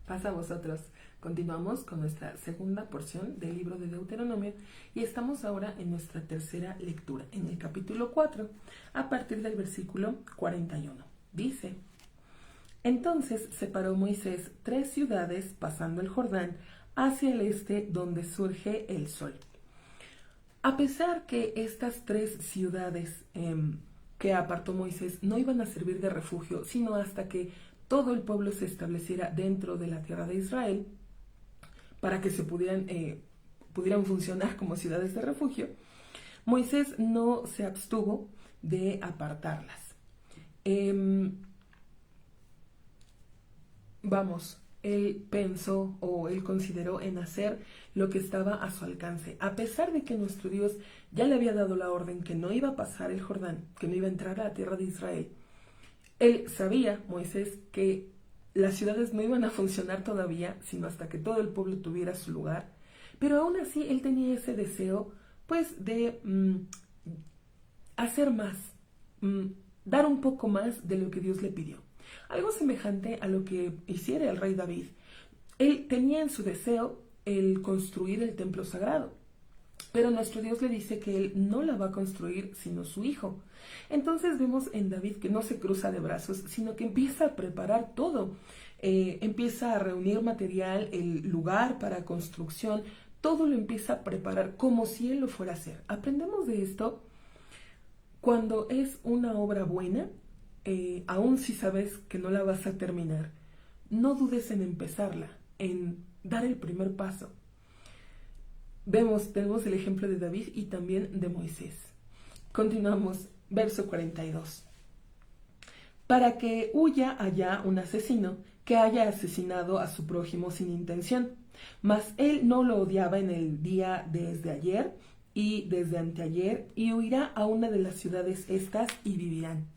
Pasa a vosotros. Continuamos con nuestra segunda porción del libro de Deuteronomio y estamos ahora en nuestra tercera lectura, en el capítulo 4, a partir del versículo 41. Dice: Entonces separó Moisés 3 ciudades pasando el Jordán hacia el este donde surge el sol. A pesar que estas 3 ciudades que apartó Moisés no iban a servir de refugio, sino hasta que todo el pueblo se estableciera dentro de la tierra de Israel, para que se pudieran funcionar como ciudades de refugio, Moisés no se abstuvo de apartarlas. Él pensó o él consideró en hacer lo que estaba a su alcance. A pesar de que nuestro Dios ya le había dado la orden que no iba a pasar el Jordán, que no iba a entrar a la tierra de Israel, él sabía, Moisés, que las ciudades no iban a funcionar todavía, sino hasta que todo el pueblo tuviera su lugar. Pero aún así él tenía ese deseo, pues, de hacer más, dar un poco más de lo que Dios le pidió. Algo semejante a lo que hiciera el rey David. Él tenía en su deseo el construir el templo sagrado, pero nuestro Dios le dice que él no la va a construir sino su hijo. Entonces vemos en David que no se cruza de brazos, sino que empieza a preparar todo. Empieza a reunir material, el lugar para construcción, todo lo empieza a preparar como si él lo fuera a hacer. Aprendemos de esto cuando es una obra buena, aun si sabes que no la vas a terminar, no dudes en empezarla, en dar el primer paso. Tenemos el ejemplo de David y también de Moisés. Continuamos, verso 42. Para que huya allá un asesino que haya asesinado a su prójimo sin intención, mas él no lo odiaba en el día desde ayer y desde anteayer, y huirá a una de las ciudades estas y vivirán.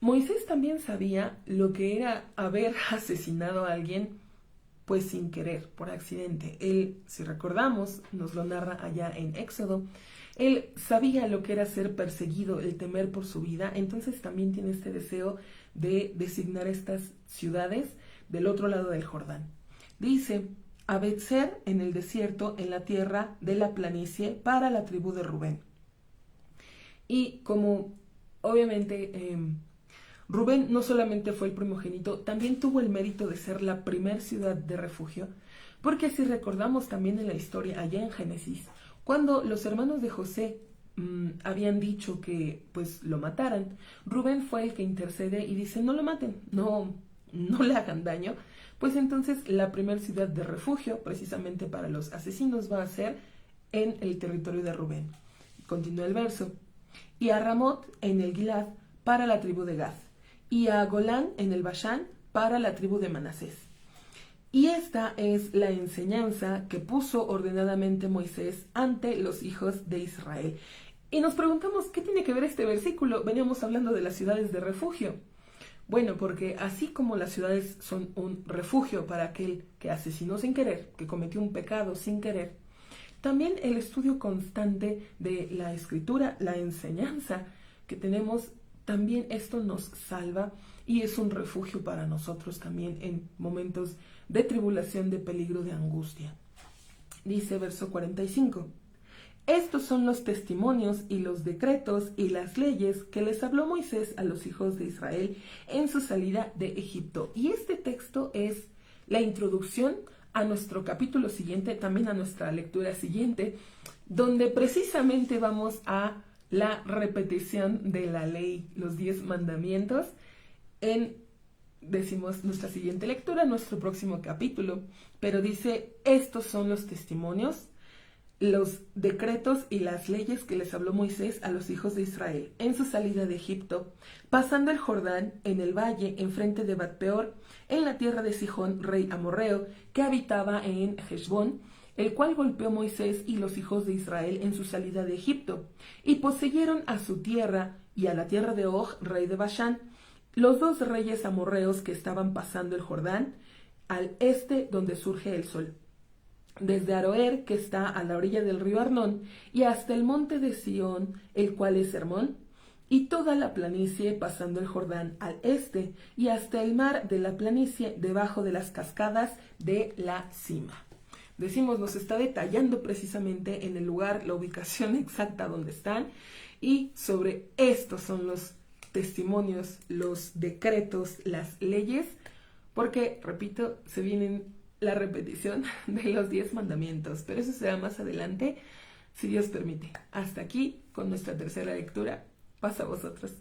Moisés también sabía lo que era haber asesinado a alguien pues sin querer, por accidente. Él, si recordamos, nos lo narra allá en Éxodo, él sabía lo que era ser perseguido, el temer por su vida, entonces también tiene este deseo de designar estas ciudades del otro lado del Jordán. Dice: a Betzer en el desierto, en la tierra de la planicie, para la tribu de Rubén. Y como obviamente Rubén no solamente fue el primogénito, también tuvo el mérito de ser la primer ciudad de refugio, porque si recordamos también en la historia allá en Génesis, cuando los hermanos de José habían dicho que pues lo mataran, Rubén fue el que intercede y dice: no lo maten, no le hagan daño. Pues entonces la primera ciudad de refugio precisamente para los asesinos va a ser en el territorio de Rubén. Continúa el verso: y a Ramot en el Gilad para la tribu de Gad, y a Golán en el Bashán para la tribu de Manasés. Y esta es la enseñanza que puso ordenadamente Moisés ante los hijos de Israel. Y nos preguntamos, ¿qué tiene que ver este versículo? Veníamos hablando de las ciudades de refugio. Bueno, porque así como las ciudades son un refugio para aquel que asesinó sin querer, que cometió un pecado sin querer, también el estudio constante de la escritura, la enseñanza que tenemos, también esto nos salva y es un refugio para nosotros también en momentos de tribulación, de peligro, de angustia. Dice verso 45. Estos son los testimonios y los decretos y las leyes que les habló Moisés a los hijos de Israel en su salida de Egipto. Y este texto es la introducción a nuestro capítulo siguiente, también a nuestra lectura siguiente, donde precisamente vamos a la repetición de la ley, los 10 mandamientos, decimos nuestra siguiente lectura, nuestro próximo capítulo, pero dice: estos son los testimonios, los decretos y las leyes que les habló Moisés a los hijos de Israel en su salida de Egipto, pasando el Jordán en el valle enfrente de Bat-peor, en la tierra de Sihón, rey amorreo, que habitaba en Heshbón, el cual golpeó Moisés y los hijos de Israel en su salida de Egipto, y poseyeron a su tierra y a la tierra de Og, rey de Bashán, los 2 reyes amorreos que estaban pasando el Jordán, al este donde surge el sol, desde Aroer, que está a la orilla del río Arnón, y hasta el monte de Sión, el cual es Hermón, y toda la planicie pasando el Jordán al este y hasta el mar de la planicie debajo de las cascadas de la cima. Decimos, nos está detallando precisamente en el lugar, la ubicación exacta donde están, y sobre estos son los testimonios, los decretos, las leyes, porque, repito, se vienen la repetición de los 10 mandamientos, pero eso será más adelante, si Dios permite. Hasta aquí con nuestra tercera lectura. Pasa a vosotros.